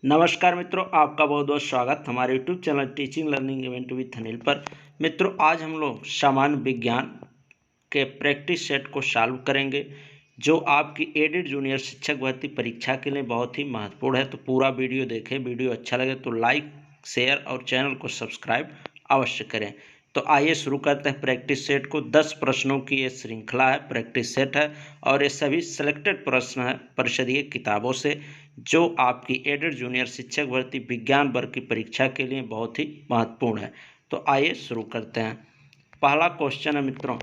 नमस्कार मित्रों, आपका बहुत बहुत स्वागत हमारे YouTube channel teaching learning event with Anil पर। मित्रों, आज हम लोग सामान्य विज्ञान के प्रैक्टिस सेट को सॉल्व करेंगे जो आपकी एडेड जूनियर शिक्षक भर्ती परीक्षा के लिए बहुत ही महत्वपूर्ण है। तो पूरा वीडियो देखें। वीडियो अच्छा लगे तो लाइक, शेयर और चैनल को सब्सक्राइब अवश्य करें। तो आइए शुरू करते हैं प्रैक्टिस सेट को। 10 प्रश्नों की ये श्रृंखला है, प्रैक्टिस सेट है और ये सभी सिलेक्टेड प्रश्न है परिषदीय किताबों से, जो आपकी एडेड जूनियर शिक्षक भर्ती विज्ञान वर्ग की परीक्षा के लिए बहुत ही महत्वपूर्ण है। तो आइए शुरू करते हैं। पहला क्वेश्चन है मित्रों,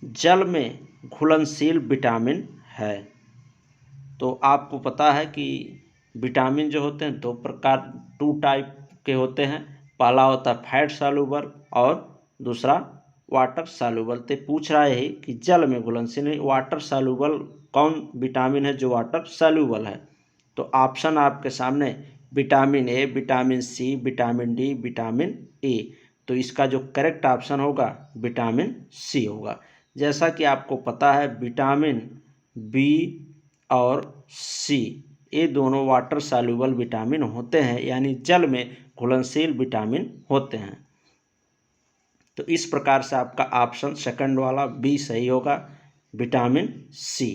जल में घुलनशील विटामिन है। तो आपको पता है कि विटामिन जो होते हैं 2 टाइप के होते हैं। पहला होता है फैट सॉल्यूबल और दूसरा वाटर सॉल्यूबल। तो पूछ रहा है कि जल में घुलनशील वाटर सॉल्यूबल कौन विटामिन है जो वाटर सॉल्यूबल है। तो ऑप्शन आपके सामने vitamin A, vitamin C, vitamin D, vitamin A. तो इसका जो करेक्ट ऑप्शन होगा विटामिन सी होगा। जैसा कि आपको पता है विटामिन बी और सी ये दोनों वाटर सॉल्यूबल विटामिन होते हैं, यानी जल में घुलनशील विटामिन होते हैं। तो इस प्रकार से आपका ऑप्शन सेकंड वाला बी सही होगा, विटामिन सी।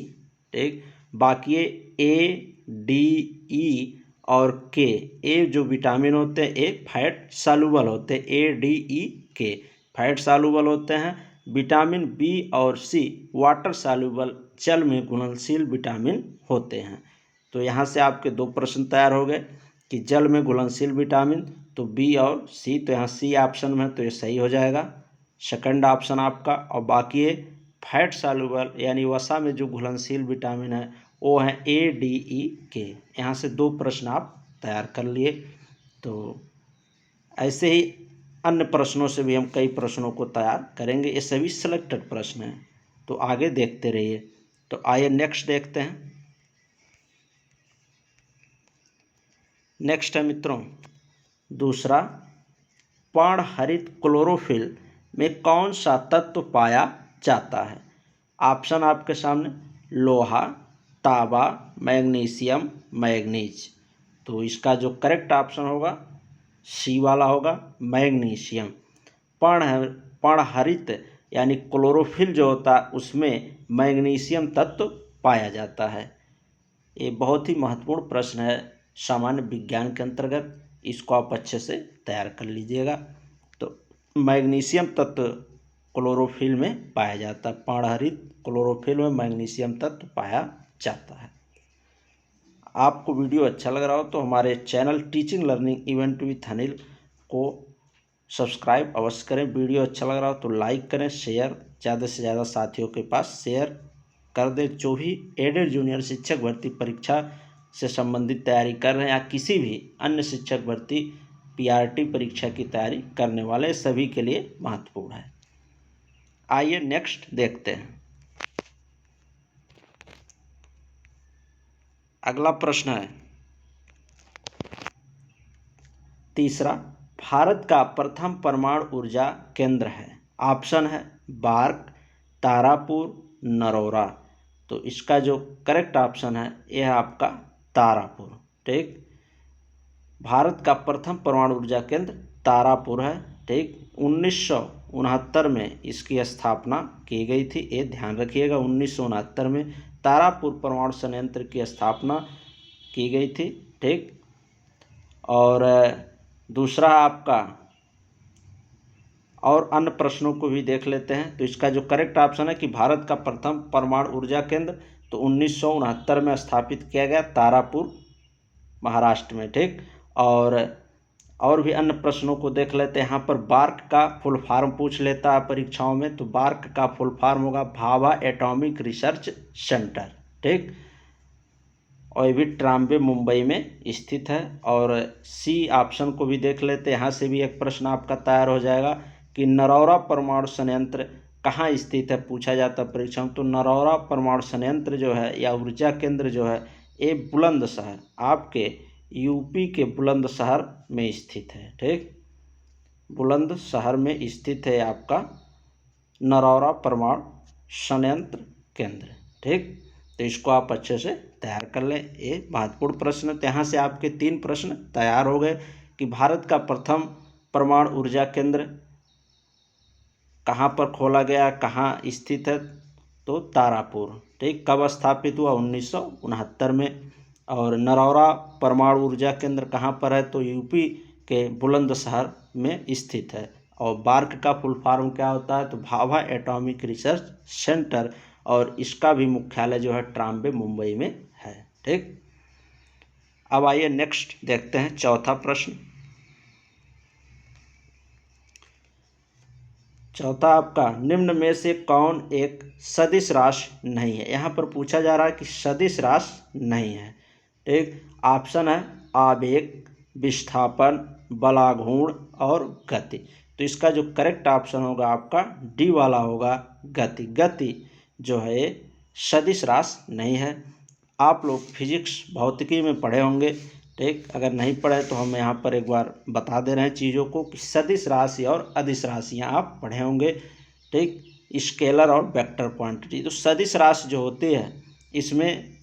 ठीक, बाकी ए, डी, ई और के, ए जो विटामिन होते हैं ए फैट सॉल्यूबल होते हैं। ए, डी, ई, के फैट सॉल्यूबल होते हैं। विटामिन बी और सी वाटर सॉल्यूबल जल में घुलनशील विटामिन होते हैं। तो यहाँ से आपके 2 प्रश्न तैयार हो गए कि जल में घुलनशील विटामिन तो बी और सी। तो यहाँ सी ऑप्शन में तो ये सही हो जाएगा, सेकंड ऑप्शन आपका। और बाकी ये फैट सॉल्यूबल यानी वसा में जो घुलनशील विटामिन है वो है ए, डी, ई, के। यहाँ से 2 प्रश्न आप तैयार कर लिए। तो ऐसे ही अन्य प्रश्नों से भी हम कई प्रश्नों को तैयार करेंगे। ये सभी सिलेक्टेड प्रश्न हैं, तो आगे देखते रहिए। तो आइए नेक्स्ट देखते हैं। नेक्स्ट है मित्रों दूसरा, पर्णहरित क्लोरोफिल में कौन सा तत्व पाया जाता है। ऑप्शन आपके सामने लोहा, तांबा, मैग्नीशियम, मैग्नीज। तो इसका जो करेक्ट ऑप्शन होगा सी वाला होगा, मैग्नीशियम। पर्णहरित यानी क्लोरोफिल जो होता है उसमें मैग्नीशियम तत्व पाया जाता है। ये बहुत ही महत्वपूर्ण प्रश्न है सामान्य विज्ञान के अंतर्गत, इसको आप अच्छे से तैयार कर लीजिएगा। तो मैग्नीशियम तत्व क्लोरोफिल में पाया जाता है, पर्णहरित क्लोरोफिल में मैग्नीशियम तत्व पाया जाता है। आपको वीडियो अच्छा लग रहा हो तो हमारे channel teaching learning event with Anil को सब्सक्राइब अवश्य करें। वीडियो अच्छा लग रहा हो तो लाइक करें, शेयर ज़्यादा से ज़्यादा साथियों के पास शेयर कर दें। जो भी एडेड जूनियर शिक्षक भर्ती परीक्षा से संबंधित तैयारी कर रहे हैं या किसी भी अन्य शिक्षक भर्ती पीआरटी परीक्षा की तैयारी करने वाले सभी के लिए महत्वपूर्ण है। आइए नेक्स्ट देखते हैं। अगला प्रश्न है तीसरा, भारत का प्रथम परमाणु ऊर्जा केंद्र है। ऑप्शन है बार्क, तारापुर, नरोरा। तो इसका जो करेक्ट ऑप्शन है यह है आपका तारापुर। ठीक, भारत का प्रथम परमाणु ऊर्जा केंद्र तारापुर है। ठीक, 1969 में इसकी स्थापना की गई थी। ये ध्यान रखिएगा, 1969 में तारापुर परमाणु संयंत्र की स्थापना की गई थी। ठीक, और दूसरा आपका और अन्य प्रश्नों को भी देख लेते हैं। तो इसका जो करेक्ट ऑप्शन है कि भारत का प्रथम परमाणु ऊर्जा केंद्र तो 1969 में स्थापित किया गया तारापुर महाराष्ट्र में। ठीक, और भी अन्य प्रश्नों को देख लेते हैं। यहाँ पर बार्क का फुल फॉर्म पूछ लेता है परीक्षाओं में, तो बार्क का फुल फॉर्म होगा भाभा एटॉमिक रिसर्च सेंटर। ठीक, और ये भी ट्राम्बे मुंबई में स्थित है। और सी ऑप्शन को भी देख लेते हैं। यहाँ से भी एक प्रश्न आपका तैयार हो जाएगा कि नरौरा परमाणु संयंत्र कहाँ स्थित है, पूछा जाता है परीक्षा में। तो नरौरा परमाणु संयंत्र जो है या ऊर्जा केंद्र जो है ये बुलंदशहर, आपके यूपी के बुलंदशहर में स्थित है। ठीक, बुलंदशहर में स्थित है आपका नरौरा परमाणु संयंत्र केंद्र। ठीक, तो इसको आप अच्छे से तैयार कर लें। ये महत्वपूर्ण प्रश्न। तो यहाँ से आपके 3 प्रश्न तैयार हो गए कि भारत का प्रथम परमाणु ऊर्जा केंद्र कहाँ पर खोला गया, कहाँ स्थित है, तो तारापुर। ठीक। कब स्थापित हुआ, 1969 में। और नरौरा परमाणु ऊर्जा केंद्र कहाँ पर है, तो यूपी के बुलंदशहर में स्थित है। और बार्क का फुल फॉर्म क्या होता है, तो भाभा एटॉमिक रिसर्च सेंटर, और इसका भी मुख्यालय जो है ट्राम्बे, मुंबई में है। ठीक। अब आइए नेक्स्ट देखते हैं चौथा प्रश्न। चौथा आपका, निम्न में से कौन एक सदिश राशि नहीं है। यहाँ पर पूछा जा रहा है कि सदिश राशि नहीं है। ठीक। ऑप्शन है आवेग, विस्थापन, बलाघूर्ण और गति। तो इसका जो करेक्ट ऑप्शन होगा आपका डी वाला होगा, गति। गति जो है सदिश राशि नहीं है। आप लोग फिजिक्स भौतिकी में पढ़े होंगे। ठीक। अगर नहीं पढ़े तो हम यहाँ पर एक बार बता दे रहे हैं चीज़ों को कि सदिश राशि और अदिश राशियाँ आप पढ़े होंगे। ठीक। स्केलर और वेक्टर क्वांटिटी। तो सदिश राशि जो होती है इसमें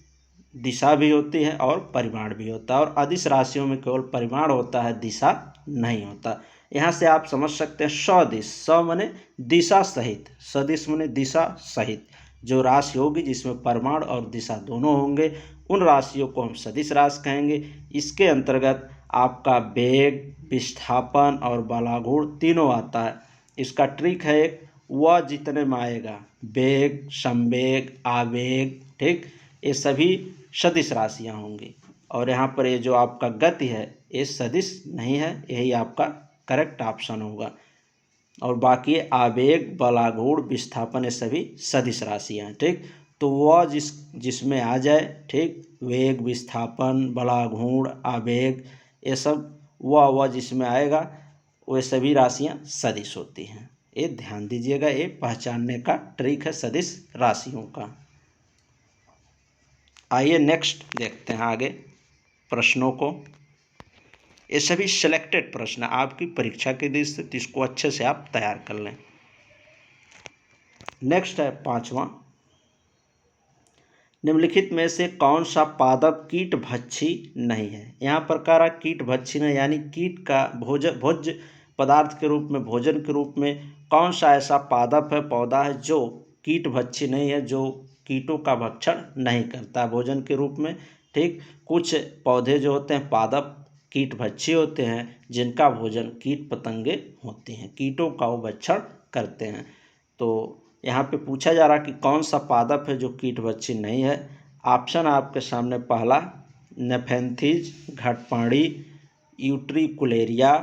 दिशा भी होती है और परिमाण भी होता है, और अदिश राशियों में केवल परिमाण होता है, दिशा नहीं होता। यहाँ से आप समझ सकते हैं सदिश, स माने दिशा सहित, सदिश माने दिशा सहित जो राशि होगी जिसमें परिमाण और दिशा दोनों होंगे, उन राशियों को हम सदिश राशि कहेंगे। इसके अंतर्गत आपका वेग, विस्थापन और बलाघूर्ण तीनों आता है। इसका ट्रिक है एक, वह जितने में आएगा, वेग, संवेग, आवेग। ठीक। ये सभी सदिश राशियाँ होंगी। और यहाँ पर ये जो आपका गति है ये सदिश नहीं है, यही आपका करेक्ट ऑप्शन होगा। और बाकी आवेग, बलाघूर्ण, विस्थापन ये सभी सदिश राशियाँ हैं। ठीक। तो वह जिसमें आ जाए, ठीक, वेग, विस्थापन, बलाघूर्ण, आवेग, ये सब वह जिसमें आएगा वो सभी राशियाँ सदिश होती हैं। ये ध्यान दीजिएगा, ये पहचानने का ट्रिक है सदिश राशियों का। आइए नेक्स्ट देखते हैं आगे प्रश्नों को। ये सभी सिलेक्टेड प्रश्न आपकी परीक्षा के दृष्टि से, इसको अच्छे से आप तैयार कर लें। नेक्स्ट है 5वां, निम्नलिखित में से कौन सा पादप कीट भक्षी नहीं है। यहाँ पर कह रहा कीट भक्षी नहीं, यानी कीट का भोज्य पदार्थ के रूप में, भोजन के रूप में कौन सा ऐसा पादप है, पौधा है जो कीट भक्षी नहीं है, जो कीटों का भक्षण नहीं करता भोजन के रूप में। ठीक। कुछ पौधे जो होते हैं पादप कीट भक्षी होते हैं, जिनका भोजन कीट पतंगे होते हैं, कीटों का वो भक्षण करते हैं। तो यहाँ पे पूछा जा रहा कि कौन सा पादप है जो कीट भक्षी नहीं है। ऑप्शन आपके सामने, पहला नेफेंथिस, घटपाणी, यूट्रिकुलेरिया,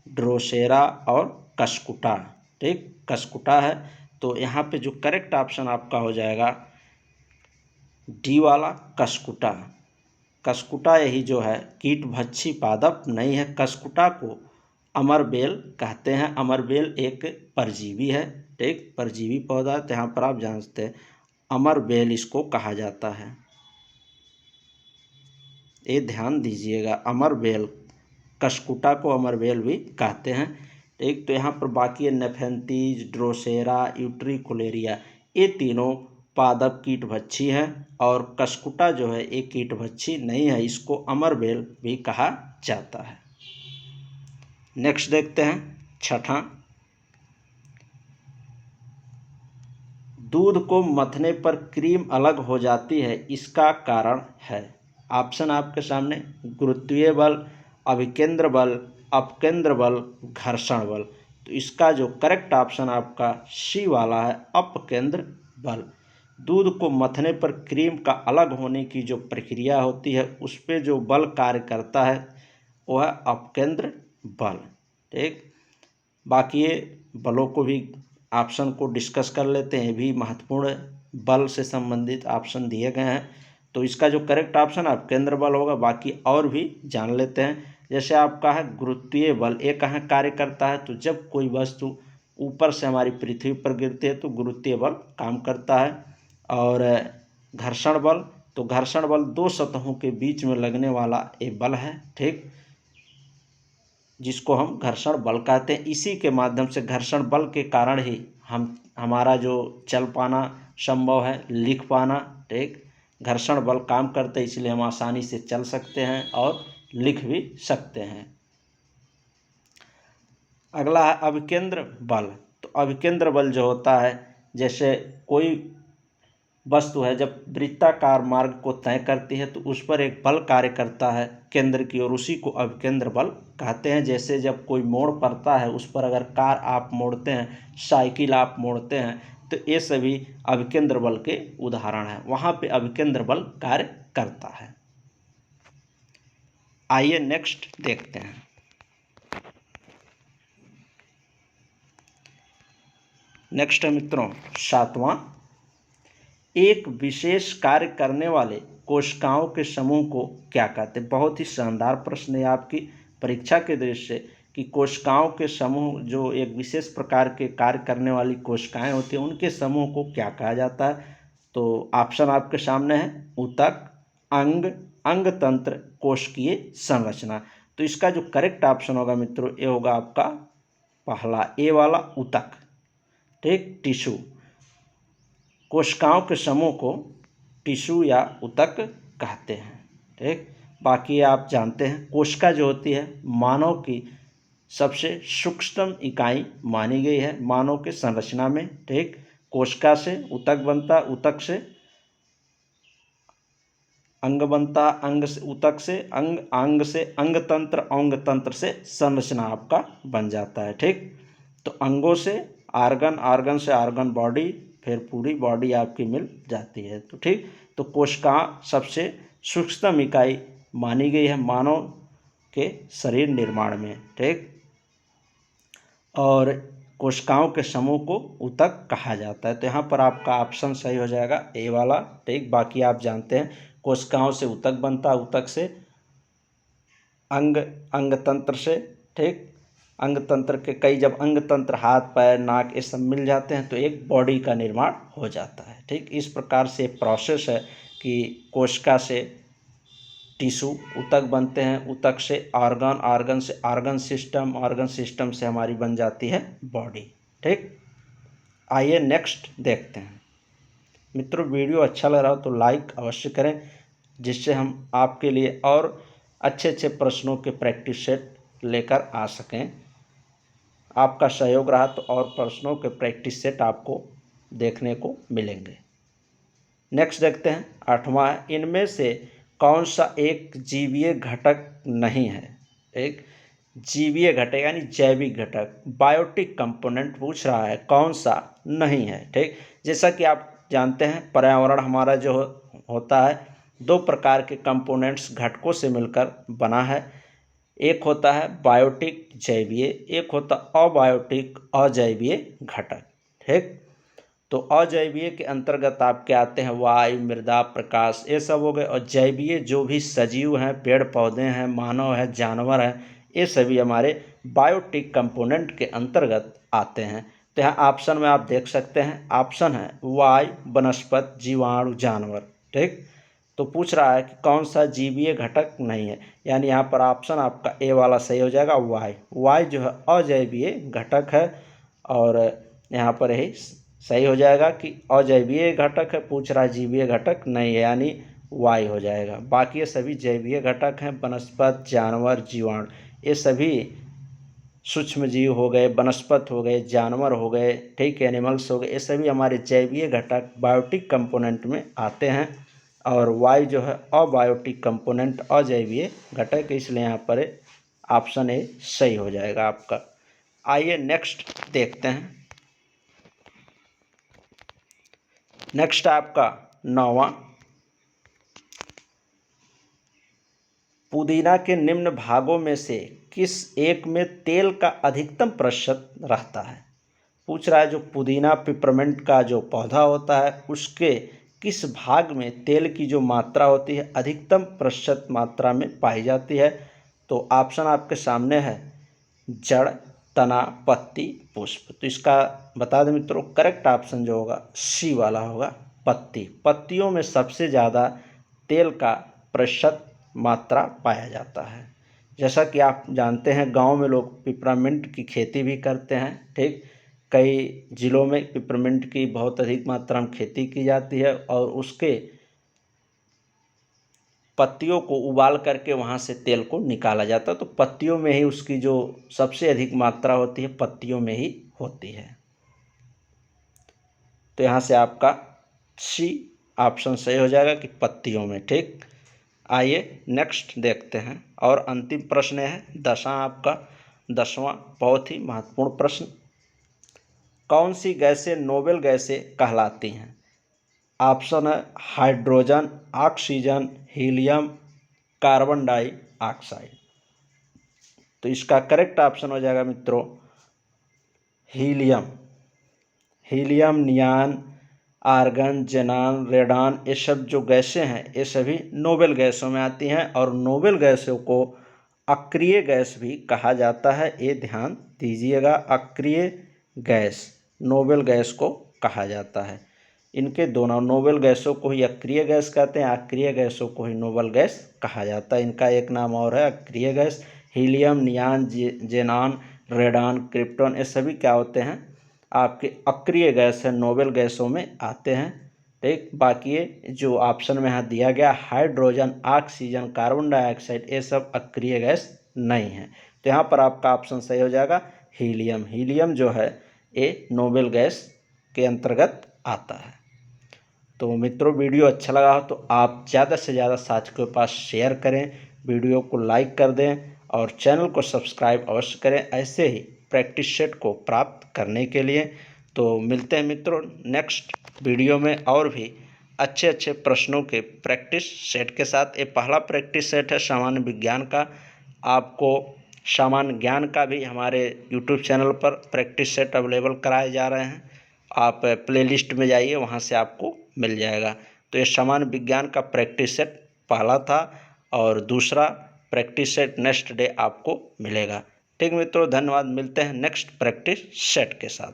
ड्रोसेरा और कस्कुटा। ठीक। कस्कुटा है। तो यहाँ पे जो करेक्ट ऑप्शन आपका हो जाएगा डी वाला, कस्कुटा। कस्कुटा यही जो है कीट भक्षी पादप नहीं है। कस्कुटा को अमरबेल कहते हैं। अमरबेल एक परजीवी है। ठीक। परजीवी पौधा, तो यहाँ पर आप जानते हैं अमरबेल इसको कहा जाता है। ये ध्यान दीजिएगा, अमरबेल, कस्कुटा को अमरबेल भी कहते हैं। ठीक। तो यहाँ पर बाकी है नेफेंथिस, ड्रोसेरा, यूट्रिकुलेरिया, ये तीनों पादप कीट भक्षी हैं, और कस्कुटा जो है ये कीट भक्षी नहीं है, इसको अमरबेल भी कहा जाता है। नेक्स्ट देखते हैं 6वां, दूध को मथने पर क्रीम अलग हो जाती है, इसका कारण है। ऑप्शन आपके सामने, गुरुत्वीय बल, अभिकेंद्र बल, अपकेंद्र बल, घर्षण बल। तो इसका जो करेक्ट ऑप्शन आपका सी वाला है, अपकेंद्र बल। दूध को मथने पर क्रीम का अलग होने की जो प्रक्रिया होती है उस पर जो बल कार्य करता है वो है अपकेंद्र बल। ठीक। बाकी ये बलों को भी ऑप्शन को डिस्कस कर लेते हैं, भी महत्वपूर्ण बल से संबंधित ऑप्शन दिए गए हैं। तो इसका जो करेक्ट ऑप्शन अपकेंद्र बल होगा। बाकी और भी जान लेते हैं। जैसे आपका है गुरुत्वीय बल, ये कहाँ कार्य करता है, तो जब कोई वस्तु ऊपर से हमारी पृथ्वी पर गिरती है तो गुरुत्वीय बल काम करता है। और घर्षण बल, तो घर्षण बल दो सतहों के बीच में लगने वाला एक बल है। ठीक। जिसको हम घर्षण बल कहते हैं। इसी के माध्यम से, घर्षण बल के कारण ही हमारा जो चल पाना संभव है, लिख पाना। ठीक। घर्षण बल काम करते हैं, इसलिए हम आसानी से चल सकते हैं और लिख भी सकते हैं। अगला है अभिकेंद्र बल। तो अभिकेंद्र बल जो होता है, जैसे कोई वस्तु है जब वृत्ताकार मार्ग को तय करती है तो उस पर एक बल कार्य करता है केंद्र की ओर, उसी को अभिकेंद्र बल कहते हैं। जैसे जब कोई मोड़ पड़ता है उस पर अगर कार आप मोड़ते हैं, साइकिल आप मोड़ते हैं, तो ये सभी अभिकेंद्र बल के उदाहरण हैं। वहाँ पे अभिकेंद्र बल कार्य करता है। आइए नेक्स्ट देखते हैं। नेक्स्ट है मित्रों 7वां, एक विशेष कार्य करने वाले कोशिकाओं के समूह को क्या कहते हैं। बहुत ही शानदार प्रश्न है आपकी परीक्षा के दृष्टि से कि कोशिकाओं के समूह, जो एक विशेष प्रकार के कार्य करने वाली कोशिकाएं होती हैं, उनके समूह को क्या कहा जाता है। तो ऑप्शन आपके सामने है, ऊतक, अंग, अंग तंत्र, कोशिकीय संरचना। तो इसका जो करेक्ट ऑप्शन होगा मित्रों, ये होगा आपका पहला ए वाला, ऊतक। ठीक, टिश्यू। कोशिकाओं के समूह को टिश्यू या ऊतक कहते हैं। ठीक, बाकी आप जानते हैं कोशिका जो होती है मानव की सबसे सूक्ष्म इकाई मानी गई है मानव के संरचना में। ठीक, कोशिका से ऊतक बनता, ऊतक से अंग बनता, अंग से ऊतक से अंग, अंग से अंग तंत्र, अंग तंत्र से संरचना आपका बन जाता है। ठीक, तो अंगों से आर्गन, आर्गन से आर्गन बॉडी, फिर पूरी बॉडी आपकी मिल जाती है। तो ठीक, तो कोशिका सबसे सूक्ष्म इकाई मानी गई है मानव के शरीर निर्माण में। ठीक, और कोशिकाओं के समूह को ऊतक कहा जाता है। तो यहाँ पर आपका ऑप्शन सही हो जाएगा ए वाला। ठीक, बाकी आप जानते हैं कोशिकाओं से ऊतक बनता, ऊतक से अंग, अंग तंत्र से। ठीक, अंग तंत्र के कई, जब अंग तंत्र हाथ पैर नाक ये सब मिल जाते हैं तो एक बॉडी का निर्माण हो जाता है। ठीक, इस प्रकार से प्रोसेस है कि कोशिका से टिश्यू, ऊतक बनते हैं, ऊतक से ऑर्गन, ऑर्गन से ऑर्गन सिस्टम, ऑर्गन सिस्टम से हमारी बन जाती है बॉडी। ठीक, आइए नेक्स्ट देखते हैं। मित्रों वीडियो अच्छा लग रहा हो तो लाइक अवश्य करें, जिससे हम आपके लिए और अच्छे अच्छे प्रश्नों के प्रैक्टिस सेट लेकर आ सकें। आपका सहयोग रहा तो और प्रश्नों के प्रैक्टिस सेट आपको देखने को मिलेंगे। नेक्स्ट देखते हैं 8वां, इनमें से कौन सा एक जीवीय घटक नहीं है। एक जीवीय घटक यानी जैविक घटक, बायोटिक कंपोनेंट पूछ रहा है, कौन सा नहीं है। ठीक, जैसा कि आप जानते हैं पर्यावरण हमारा जो होता है दो प्रकार के कंपोनेंट्स घटकों से मिलकर बना है। एक होता है बायोटिक जैवीय, एक होता अबायोटिक अजैवीय घटक। ठीक, तो अजैवीय के अंतर्गत आपके आते हैं वायु, मृदा, प्रकाश, ये सब हो गए। और जैवीय जो भी सजीव हैं, पेड़ पौधे हैं, मानव है, जानवर हैं, ये सभी हमारे बायोटिक कंपोनेंट के अंतर्गत आते हैं। तो यहाँ ऑप्शन में आप देख सकते हैं, ऑप्शन है वायु, वनस्पति, जीवाणु, जानवर। ठीक, तो पूछ रहा है कि कौन सा जीवीय घटक नहीं है, यानी यहाँ पर ऑप्शन आपका ए वाला सही हो जाएगा, वायु। वायु जो है अजैवीय घटक है, और यहाँ पर यही सही हो जाएगा कि अजैवीय घटक है, पूछ रहा है जीवीय घटक नहीं है, यानी वायु हो जाएगा। बाकी ये सभी जैवीय घटक हैं, वनस्पति, जानवर, जीवाणु, ये सभी सूक्ष्म जीव हो गए, वनस्पति हो गए, जानवर हो गए, ठीक, एनिमल्स हो गए, ये सभी हमारे जैवीय घटक बायोटिक कंपोनेंट में आते हैं। और वायु जो है अबायोटिक कंपोनेंट, अजैवीय घटक, इसलिए यहाँ पर ऑप्शन ए सही हो जाएगा आपका। आइए नेक्स्ट देखते हैं। नेक्स्ट आपका 9वां, पुदीना के निम्न भागों में से किस एक में तेल का अधिकतम प्रतिशत रहता है। पूछ रहा है जो पुदीना पिपरमेंट का जो पौधा होता है उसके किस भाग में तेल की जो मात्रा होती है अधिकतम प्रतिशत मात्रा में पाई जाती है। तो ऑप्शन आपके सामने है, जड़, तना, पत्ती, पुष्प। तो इसका बता दें मित्रों, करेक्ट ऑप्शन जो होगा सी वाला होगा, पत्ती। पत्तियों में सबसे ज़्यादा तेल का प्रतिशत मात्रा पाया जाता है। जैसा कि आप जानते हैं गांव में लोग पिपरामिंट की खेती भी करते हैं। ठीक, कई जिलों में पिपरमिंट की बहुत अधिक मात्रा में खेती की जाती है और उसके पत्तियों को उबाल करके वहाँ से तेल को निकाला जाता है। तो पत्तियों में ही उसकी जो सबसे अधिक मात्रा होती है पत्तियों में ही होती है। तो यहाँ से आपका सी ऑप्शन सही हो जाएगा कि पत्तियों में। ठीक, आइए नेक्स्ट देखते हैं। और अंतिम प्रश्न है 10वां बहुत ही महत्वपूर्ण प्रश्न। कौन सी गैसें नोबेल गैसें कहलाती हैं? ऑप्शन है hydrogen, oxygen, helium, carbon dioxide. तो इसका करेक्ट ऑप्शन हो जाएगा मित्रों हीलियम। हीलियम, नियान, आर्गन, जेनान, रेडान, ये सब जो गैसें हैं ये सभी नोबेल गैसों में आती हैं और नोबेल गैसों को अक्रिय गैस भी कहा जाता है। ये ध्यान दीजिएगा, अक्रिय गैस नोबेल गैस को कहा जाता है। इनके दोनों नोबेल गैसों को ही अक्रिय गैस कहते हैं, अक्रिय गैसों को ही नोबेल गैस कहा जाता है। इनका एक नाम और है अक्रिय गैस। हीलियम, नियान, जेनान, रेडान, क्रिप्टॉन ये सभी क्या होते हैं? आपके अक्रिय गैस है, नोबेल गैसों में आते हैं। ठीक, बाकी ये जो ऑप्शन में यहाँ दिया गया हाइड्रोजन, ऑक्सीजन, कार्बन डाइऑक्साइड ये सब अक्रिय गैस नहीं है। तो यहाँ पर आपका ऑप्शन सही हो जाएगा हीलियम। हीलियम जो है ये नोबेल गैस के अंतर्गत आता है। तो मित्रों वीडियो अच्छा लगा हो तो आप ज़्यादा से ज़्यादा साथियों के पास शेयर करें, वीडियो को लाइक कर दें और चैनल को सब्सक्राइब अवश्य करें ऐसे ही प्रैक्टिस सेट को प्राप्त करने के लिए। तो मिलते हैं मित्रों नेक्स्ट वीडियो में और भी अच्छे अच्छे प्रश्नों के प्रैक्टिस सेट के साथ। ये पहला प्रैक्टिस सेट है सामान्य विज्ञान का। आपको सामान्य ज्ञान का भी हमारे यूट्यूब चैनल पर प्रैक्टिस सेट अवेलेबल कराए जा रहे हैं। आप प्लेलिस्ट में जाइए, वहाँ से आपको मिल जाएगा। तो ये सामान्य विज्ञान का प्रैक्टिस सेट पहला था और दूसरा प्रैक्टिस सेट नेक्स्ट डे आपको मिलेगा। ठीक मित्रों, धन्यवाद। मिलते हैं नेक्स्ट प्रैक्टिस सेट के साथ।